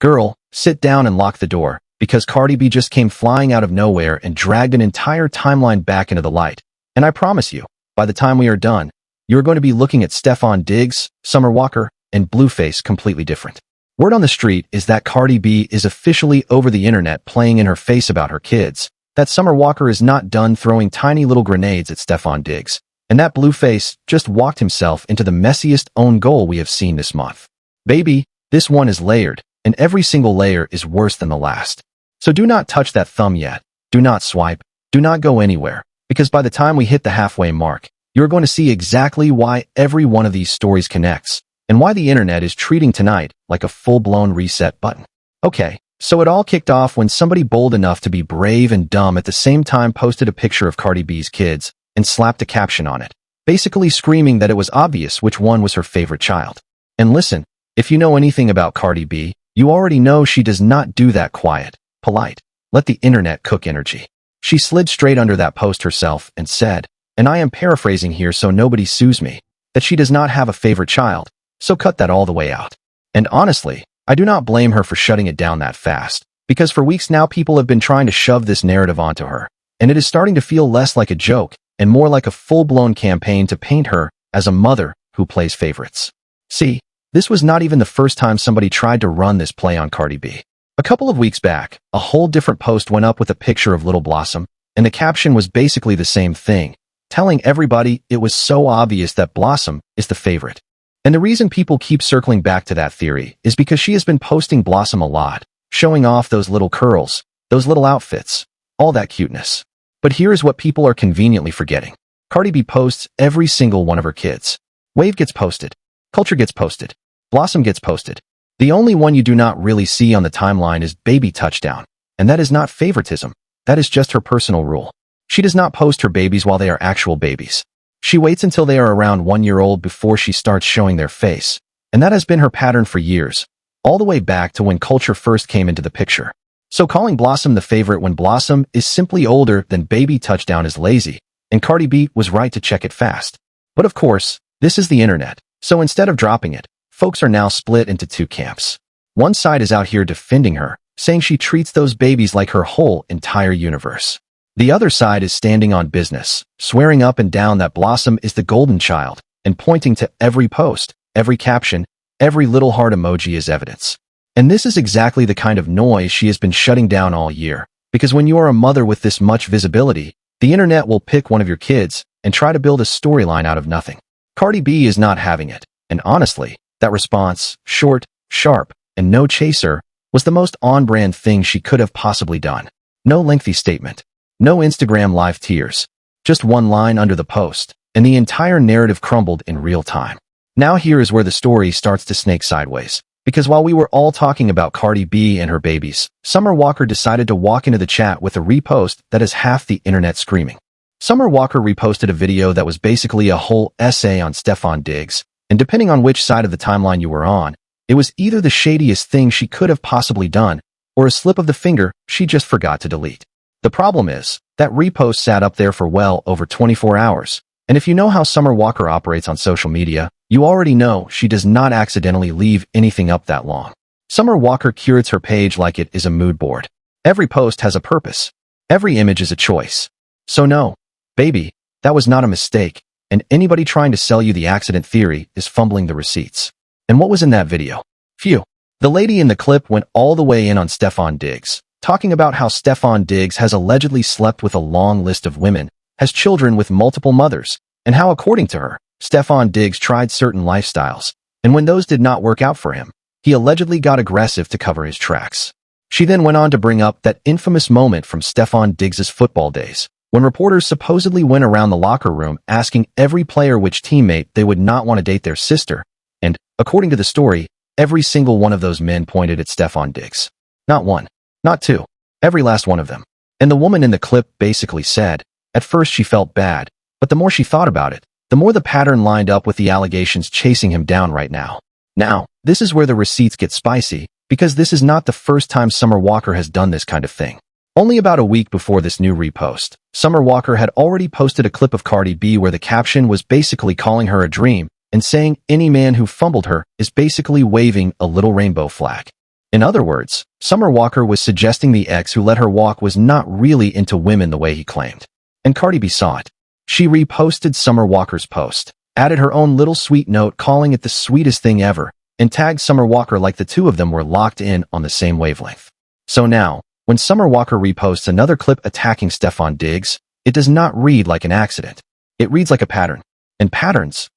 Girl, sit down and lock the door, because Cardi B just came flying out of nowhere and dragged an entire timeline back into the light. And I promise you, by the time we are done, you're going to be looking at Stefon Diggs, Summer Walker, and Blueface completely different. Word on the street is that Cardi B is officially over the internet playing in her face about her kids, that Summer Walker is not done throwing tiny little grenades at Stefon Diggs, and that Blueface just walked himself into the messiest own goal we have seen this month. Baby, this one is layered, and every single layer is worse than the last. So do not touch that thumb yet, do not swipe, do not go anywhere, because by the time we hit the halfway mark, you're going to see exactly why every one of these stories connects, and why the internet is treating tonight like a full-blown reset button. Okay, so it all kicked off when somebody bold enough to be brave and dumb at the same time posted a picture of Cardi B's kids and slapped a caption on it, basically screaming that it was obvious which one was her favorite child. And listen, if you know anything about Cardi B, you already know she does not do that quiet, polite, let the internet cook energy. She slid straight under that post herself and said, and I am paraphrasing here so nobody sues me, that she does not have a favorite child, so cut that all the way out. And honestly, I do not blame her for shutting it down that fast, because for weeks now people have been trying to shove this narrative onto her, and it is starting to feel less like a joke and more like a full-blown campaign to paint her as a mother who plays favorites. See, this was not even the first time somebody tried to run this play on Cardi B. A couple of weeks back, a whole different post went up with a picture of Little Blossom, and the caption was basically the same thing, telling everybody it was so obvious that Blossom is the favorite. And the reason people keep circling back to that theory is because she has been posting Blossom a lot, showing off those little curls, those little outfits, all that cuteness. But here is what people are conveniently forgetting. Cardi B posts every single one of her kids. Wave gets posted. Culture gets posted. Blossom gets posted. The only one you do not really see on the timeline is Baby Touchdown. And that is not favoritism. That is just her personal rule. She does not post her babies while they are actual babies. She waits until they are around 1 year old before she starts showing their face. And that has been her pattern for years, all the way back to when Culture first came into the picture. So calling Blossom the favorite when Blossom is simply older than Baby Touchdown is lazy, and Cardi B was right to check it fast. But of course, this is the internet, so instead of dropping it, folks are now split into two camps. One side is out here defending her, saying she treats those babies like her whole entire universe. The other side is standing on business, swearing up and down that Blossom is the golden child, and pointing to every post, every caption, every little heart emoji as evidence. And this is exactly the kind of noise she has been shutting down all year, because when you are a mother with this much visibility, the internet will pick one of your kids and try to build a storyline out of nothing. Cardi B is not having it, and honestly, that response, short, sharp, and no chaser, was the most on-brand thing she could have possibly done. No lengthy statement, no Instagram live tears, just one line under the post, and the entire narrative crumbled in real time. Now here is where the story starts to snake sideways. Because while we were all talking about Cardi B and her babies, Summer Walker decided to walk into the chat with a repost that has half the internet screaming. Summer Walker reposted a video that was basically a whole essay on Stefon Diggs, and depending on which side of the timeline you were on, it was either the shadiest thing she could have possibly done, or a slip of the finger she just forgot to delete. The problem is, that repost sat up there for well over 24 hours, and if you know how Summer Walker operates on social media, you already know she does not accidentally leave anything up that long. Summer Walker curates her page like it is a mood board. Every post has a purpose. Every image is a choice. So no, baby, that was not a mistake, and anybody trying to sell you the accident theory is fumbling the receipts. And what was in that video? Phew. The lady in the clip went all the way in on Stefon Diggs, talking about how Stefon Diggs has allegedly slept with a long list of women, has children with multiple mothers, and how, according to her, Stefon Diggs tried certain lifestyles, and when those did not work out for him, he allegedly got aggressive to cover his tracks. She then went on to bring up that infamous moment from Stefon Diggs' football days, when reporters supposedly went around the locker room asking every player which teammate they would not want to date their sister, and, according to the story, every single one of those men pointed at Stefon Diggs. Not one, not two, every last one of them. And the woman in the clip basically said, at first she felt bad, but the more she thought about it, the more the pattern lined up with the allegations chasing him down right now. Now, this is where the receipts get spicy, because this is not the first time Summer Walker has done this kind of thing. Only about a week before this new repost, Summer Walker had already posted a clip of Cardi B where the caption was basically calling her a dream and saying any man who fumbled her is basically waving a little rainbow flag. In other words, Summer Walker was suggesting the ex who let her walk was not really into women the way he claimed. And Cardi B saw it. She reposted Summer Walker's post, added her own little sweet note calling it the sweetest thing ever, and tagged Summer Walker like the two of them were locked in on the same wavelength. So now, when Summer Walker reposts another clip attacking Stefon Diggs, it does not read like an accident. It reads like a pattern. And patterns,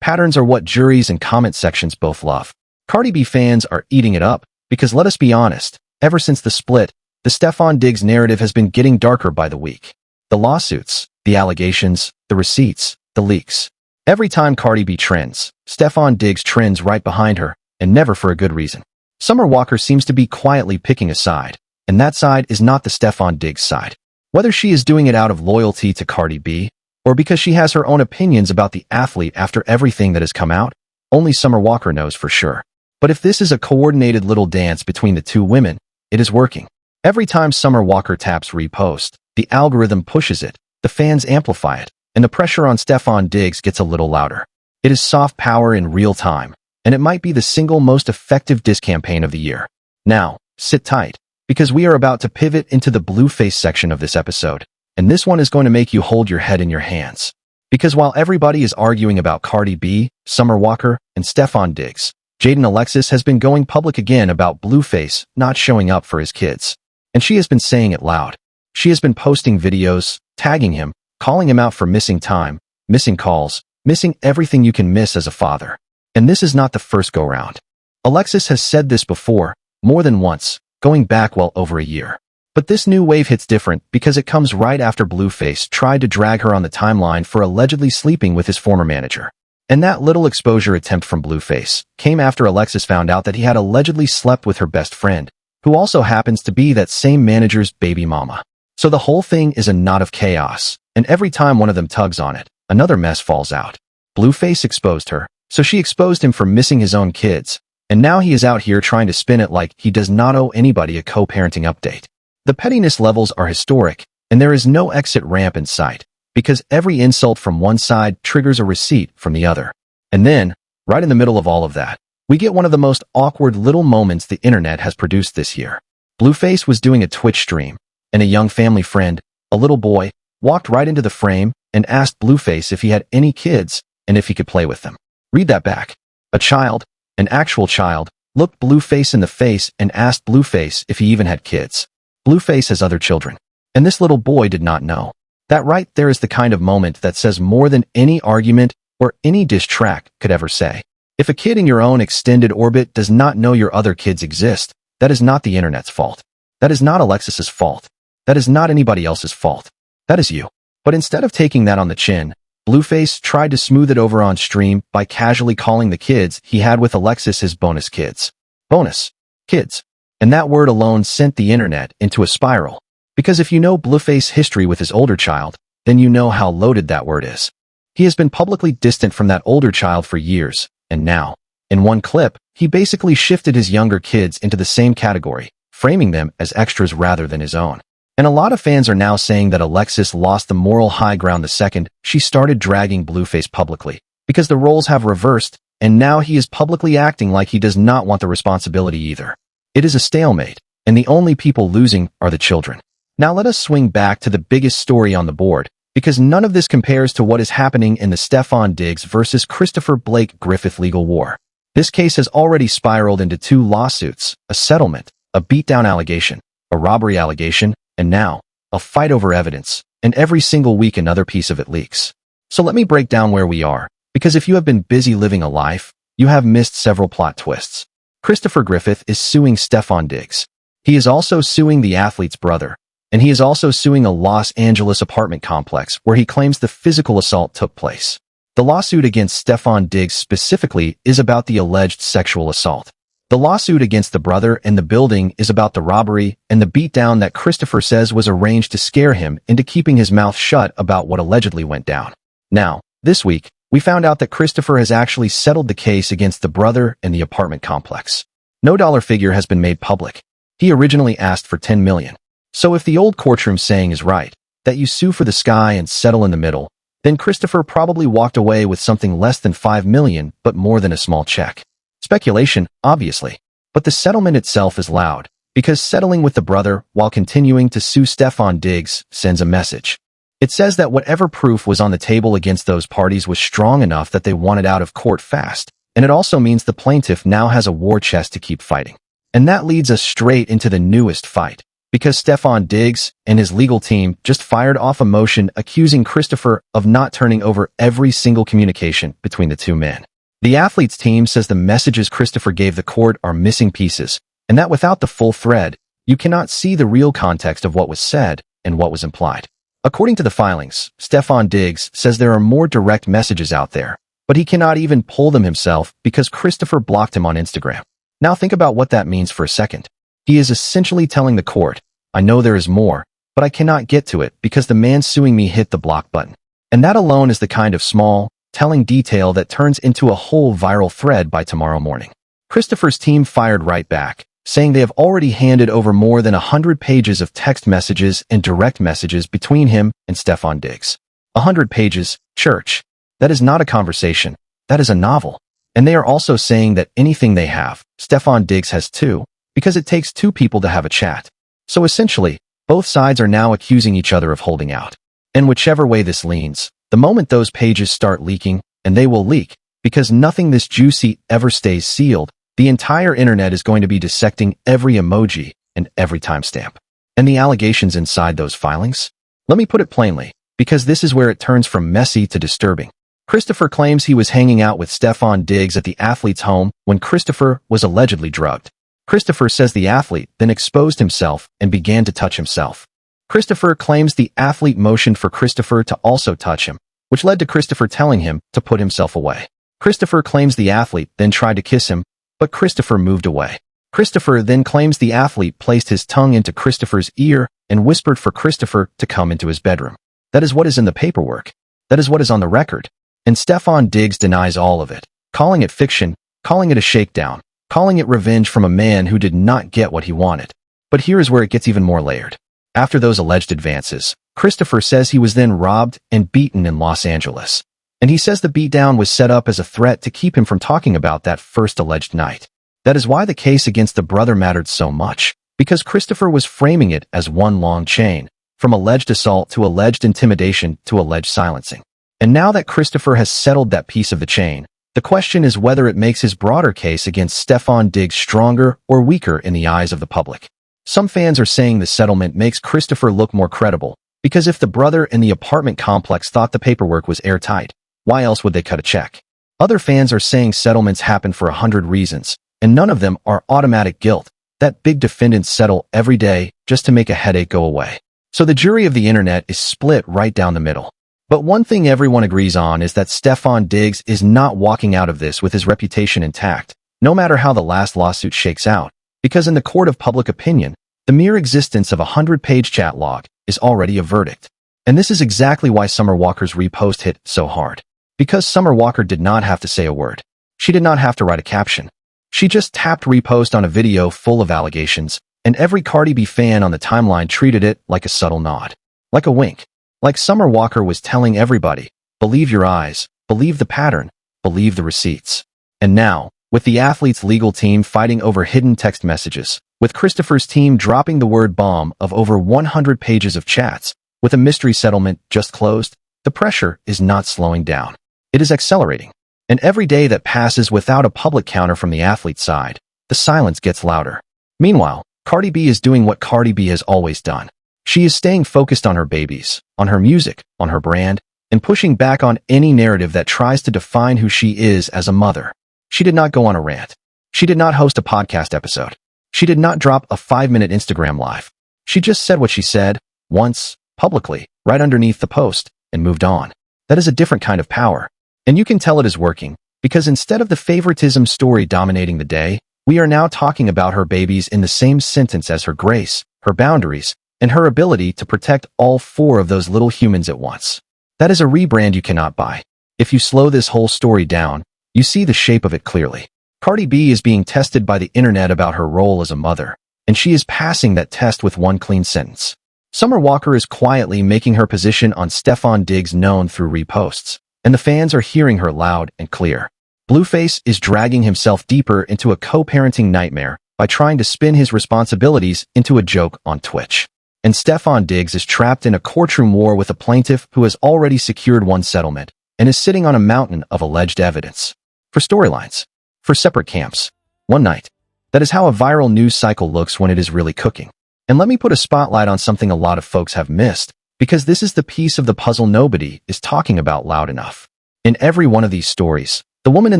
patterns are what juries and comment sections both love. Cardi B fans are eating it up, because let's be honest, ever since the split, the Stefon Diggs narrative has been getting darker by the week. The lawsuits, the allegations, the receipts, the leaks. Every time Cardi B trends, Stefon Diggs trends right behind her, and never for a good reason. Summer Walker seems to be quietly picking a side, and that side is not the Stefon Diggs side. Whether she is doing it out of loyalty to Cardi B, or because she has her own opinions about the athlete after everything that has come out, only Summer Walker knows for sure. But if this is a coordinated little dance between the two women, it is working. Every time Summer Walker taps repost, the algorithm pushes it, the fans amplify it, and the pressure on Stefon Diggs gets a little louder. It is soft power in real time, and it might be the single most effective diss campaign of the year. Now, sit tight, because we are about to pivot into the Blueface section of this episode, and this one is going to make you hold your head in your hands. Because while everybody is arguing about Cardi B, Summer Walker, and Stefon Diggs, Jaden Alexis has been going public again about Blueface not showing up for his kids. And she has been saying it loud. She has been posting videos, tagging him, calling him out for missing time, missing calls, missing everything you can miss as a father. And this is not the first go-round. Alexis has said this before, more than once, going back well over a year. But this new wave hits different because it comes right after Blueface tried to drag her on the timeline for allegedly sleeping with his former manager. And that little exposure attempt from Blueface came after Alexis found out that he had allegedly slept with her best friend, who also happens to be that same manager's baby mama. So the whole thing is a knot of chaos, and every time one of them tugs on it, another mess falls out. Blueface exposed her, so she exposed him for missing his own kids, and now he is out here trying to spin it like he does not owe anybody a co-parenting update. The pettiness levels are historic, and there is no exit ramp in sight, because every insult from one side triggers a receipt from the other. And then, right in the middle of all of that, we get one of the most awkward little moments the internet has produced this year. Blueface was doing a Twitch stream, and a young family friend, a little boy, walked right into the frame and asked Blueface if he had any kids and if he could play with them. Read that back. A child, an actual child, looked Blueface in the face and asked Blueface if he even had kids. Blueface has other children, and this little boy did not know. That right there is the kind of moment that says more than any argument or any diss track could ever say. If a kid in your own extended orbit does not know your other kids exist, that is not the internet's fault. That is not Alexis's fault. That is not anybody else's fault. That is you. But instead of taking that on the chin, Blueface tried to smooth it over on stream by casually calling the kids he had with Alexis his bonus kids. Bonus. Kids. And that word alone sent the internet into a spiral. Because if you know Blueface's history with his older child, then you know how loaded that word is. He has been publicly distant from that older child for years, and now, in one clip, he basically shifted his younger kids into the same category, framing them as extras rather than his own. And a lot of fans are now saying that Alexis lost the moral high ground the second she started dragging Blueface publicly, because the roles have reversed, and now he is publicly acting like he does not want the responsibility either. It is a stalemate, and the only people losing are the children. Now let us swing back to the biggest story on the board, because none of this compares to what is happening in the Stefon Diggs versus Christopher Blake Griffith legal war. This case has already spiraled into 2 lawsuits, a settlement, a beatdown allegation, a robbery allegation, and now, a fight over evidence, and every single week another piece of it leaks. So let me break down where we are, because if you have been busy living a life, you have missed several plot twists. Christopher Griffith is suing Stefon Diggs. He is also suing the athlete's brother, and he is also suing a Los Angeles apartment complex where he claims the physical assault took place. The lawsuit against Stefon Diggs specifically is about the alleged sexual assault. The lawsuit against the brother and the building is about the robbery and the beatdown that Christopher says was arranged to scare him into keeping his mouth shut about what allegedly went down. Now, this week, we found out that Christopher has actually settled the case against the brother and the apartment complex. No dollar figure has been made public. He originally asked for $10 million. So if the old courtroom saying is right, that you sue for the sky and settle in the middle, then Christopher probably walked away with something less than $5 million, but more than a small check. Speculation, obviously. But the settlement itself is loud, because settling with the brother while continuing to sue Stefon Diggs sends a message. It says that whatever proof was on the table against those parties was strong enough that they wanted out of court fast, and it also means the plaintiff now has a war chest to keep fighting. And that leads us straight into the newest fight, because Stefon Diggs and his legal team just fired off a motion accusing Christopher of not turning over every single communication between the two men. The athlete's team says the messages Christopher gave the court are missing pieces, and that without the full thread, you cannot see the real context of what was said and what was implied. According to the filings, Stefon Diggs says there are more direct messages out there, but he cannot even pull them himself because Christopher blocked him on Instagram. Now think about what that means for a second. He is essentially telling the court, I know there is more, but I cannot get to it because the man suing me hit the block button. And that alone is the kind of small, telling detail that turns into a whole viral thread by tomorrow morning. Christopher's team fired right back, saying they have already handed over more than 100 pages of text messages and direct messages between him and Stefon Diggs. 100 pages, church. That is not a conversation. That is a novel. And they are also saying that anything they have, Stefon Diggs has too, because it takes two people to have a chat. So essentially, both sides are now accusing each other of holding out. And whichever way this leans, the moment those pages start leaking, and they will leak, because nothing this juicy ever stays sealed, the entire internet is going to be dissecting every emoji and every timestamp. And the allegations inside those filings? Let me put it plainly, because this is where it turns from messy to disturbing. Christopher claims he was hanging out with Stefon Diggs at the athlete's home when Christopher was allegedly drugged. Christopher says the athlete then exposed himself and began to touch himself. Christopher claims the athlete motioned for Christopher to also touch him, which led to Christopher telling him to put himself away. Christopher claims the athlete then tried to kiss him, but Christopher moved away. Christopher then claims the athlete placed his tongue into Christopher's ear and whispered for Christopher to come into his bedroom. That is what is in the paperwork. That is what is on the record. And Stefon Diggs denies all of it, calling it fiction, calling it a shakedown, calling it revenge from a man who did not get what he wanted. But here is where it gets even more layered. After those alleged advances, Christopher says he was then robbed and beaten in Los Angeles. And he says the beatdown was set up as a threat to keep him from talking about that first alleged night. That is why the case against the brother mattered so much, because Christopher was framing it as one long chain, from alleged assault to alleged intimidation to alleged silencing. And now that Christopher has settled that piece of the chain, the question is whether it makes his broader case against Stefon Diggs stronger or weaker in the eyes of the public. Some fans are saying the settlement makes Christopher look more credible, because if the brother in the apartment complex thought the paperwork was airtight, why else would they cut a check? Other fans are saying settlements happen for 100 reasons, and none of them are automatic guilt, that big defendants settle every day just to make a headache go away. So the jury of the internet is split right down the middle. But one thing everyone agrees on is that Stefon Diggs is not walking out of this with his reputation intact, no matter how the last lawsuit shakes out, because in the court of public opinion, the mere existence of a 100-page chat log is already a verdict. And this is exactly why Summer Walker's repost hit so hard. Because Summer Walker did not have to say a word. She did not have to write a caption. She just tapped repost on a video full of allegations, and every Cardi B fan on the timeline treated it like a subtle nod. Like a wink. Like Summer Walker was telling everybody, believe your eyes, believe the pattern, believe the receipts. And now, with the athlete's legal team fighting over hidden text messages, with Christopher's team dropping the word bomb of over 100 pages of chats, with a mystery settlement just closed, the pressure is not slowing down. It is accelerating. And every day that passes without a public counter from the athlete's side, the silence gets louder. Meanwhile, Cardi B is doing what Cardi B has always done. She is staying focused on her babies, on her music, on her brand, and pushing back on any narrative that tries to define who she is as a mother. She did not go on a rant. She did not host a podcast episode. She did not drop a 5-minute Instagram live. She just said what she said, once, publicly, right underneath the post, and moved on. That is a different kind of power. And you can tell it is working, because instead of the favoritism story dominating the day, we are now talking about her babies in the same sentence as her grace, her boundaries, and her ability to protect all 4 of those little humans at once. That is a rebrand you cannot buy. If you slow this whole story down, you see the shape of it clearly. Cardi B is being tested by the internet about her role as a mother, and she is passing that test with one clean sentence. Summer Walker is quietly making her position on Stefon Diggs known through reposts, and the fans are hearing her loud and clear. Blueface is dragging himself deeper into a co-parenting nightmare by trying to spin his responsibilities into a joke on Twitch. And Stefon Diggs is trapped in a courtroom war with a plaintiff who has already secured one settlement and is sitting on a mountain of alleged evidence. For storylines. For separate camps. One night. That is how a viral news cycle looks when it is really cooking. And let me put a spotlight on something a lot of folks have missed, because this is the piece of the puzzle nobody is talking about loud enough. In every one of these stories, the woman in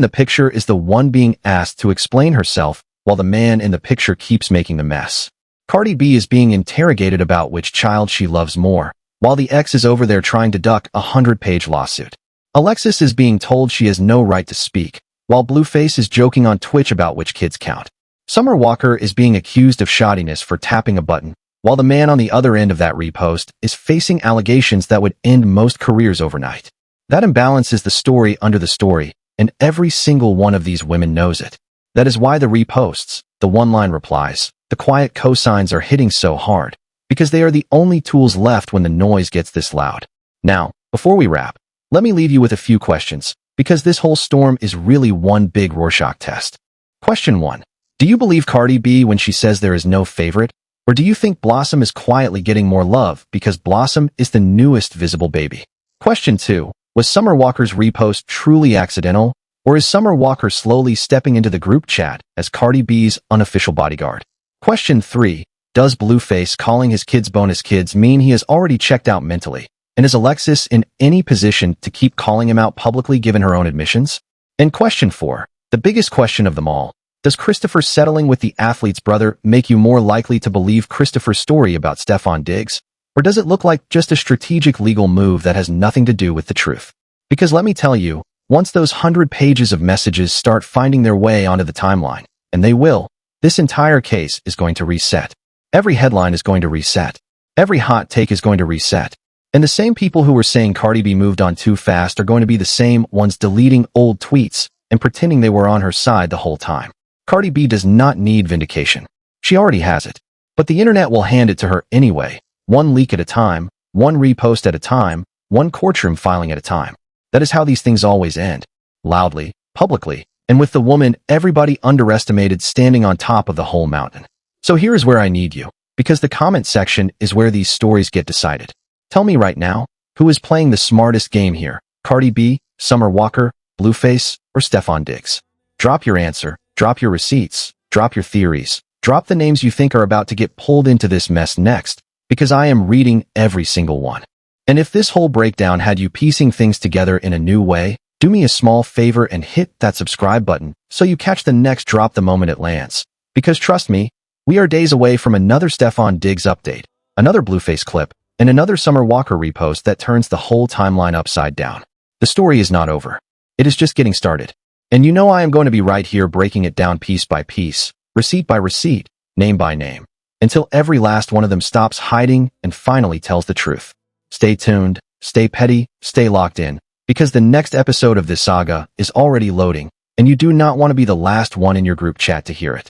the picture is the one being asked to explain herself, while the man in the picture keeps making the mess. Cardi B is being interrogated about which child she loves more, while the ex is over there trying to duck a 100-page lawsuit. Alexis is being told she has no right to speak, while Blueface is joking on Twitch about which kids count. Summer Walker is being accused of shoddiness for tapping a button, while the man on the other end of that repost is facing allegations that would end most careers overnight. That imbalance is the story under the story, and every single one of these women knows it. That is why the reposts, the one-line replies, the quiet cosigns are hitting so hard, because they are the only tools left when the noise gets this loud. Now, before we wrap, let me leave you with a few questions, because this whole storm is really one big Rorschach test. Question 1. Do you believe Cardi B when she says there is no favorite? Or do you think Blossom is quietly getting more love because Blossom is the newest visible baby? Question 2. Was Summer Walker's repost truly accidental? Or is Summer Walker slowly stepping into the group chat as Cardi B's unofficial bodyguard? Question 3. Does Blueface calling his kids bonus kids mean he has already checked out mentally? And is Alexis in any position to keep calling him out publicly given her own admissions? And question 4. The biggest question of them all. Does Christopher settling with the athlete's brother make you more likely to believe Christopher's story about Stefon Diggs? Or does it look like just a strategic legal move that has nothing to do with the truth? Because let me tell you, once those 100 pages of messages start finding their way onto the timeline, and they will, this entire case is going to reset. Every headline is going to reset. Every hot take is going to reset. And the same people who were saying Cardi B moved on too fast are going to be the same ones deleting old tweets and pretending they were on her side the whole time. Cardi B does not need vindication. She already has it. But the internet will hand it to her anyway, one leak at a time, one repost at a time, one courtroom filing at a time. That is how these things always end. Loudly, publicly, and with the woman everybody underestimated standing on top of the whole mountain. So here is where I need you, because the comment section is where these stories get decided. Tell me right now, who is playing the smartest game here? Cardi B, Summer Walker, Blueface, or Stefon Diggs? Drop your answer. Drop your receipts, drop your theories, drop the names you think are about to get pulled into this mess next, because I am reading every single one. And if this whole breakdown had you piecing things together in a new way, do me a small favor and hit that subscribe button so you catch the next drop the moment it lands. Because trust me, we are days away from another Stefon Diggs update, another Blueface clip, and another Summer Walker repost that turns the whole timeline upside down. The story is not over. It is just getting started. And you know I am going to be right here breaking it down piece by piece, receipt by receipt, name by name, until every last one of them stops hiding and finally tells the truth. Stay tuned, stay petty, stay locked in, because the next episode of this saga is already loading, and you do not want to be the last one in your group chat to hear it.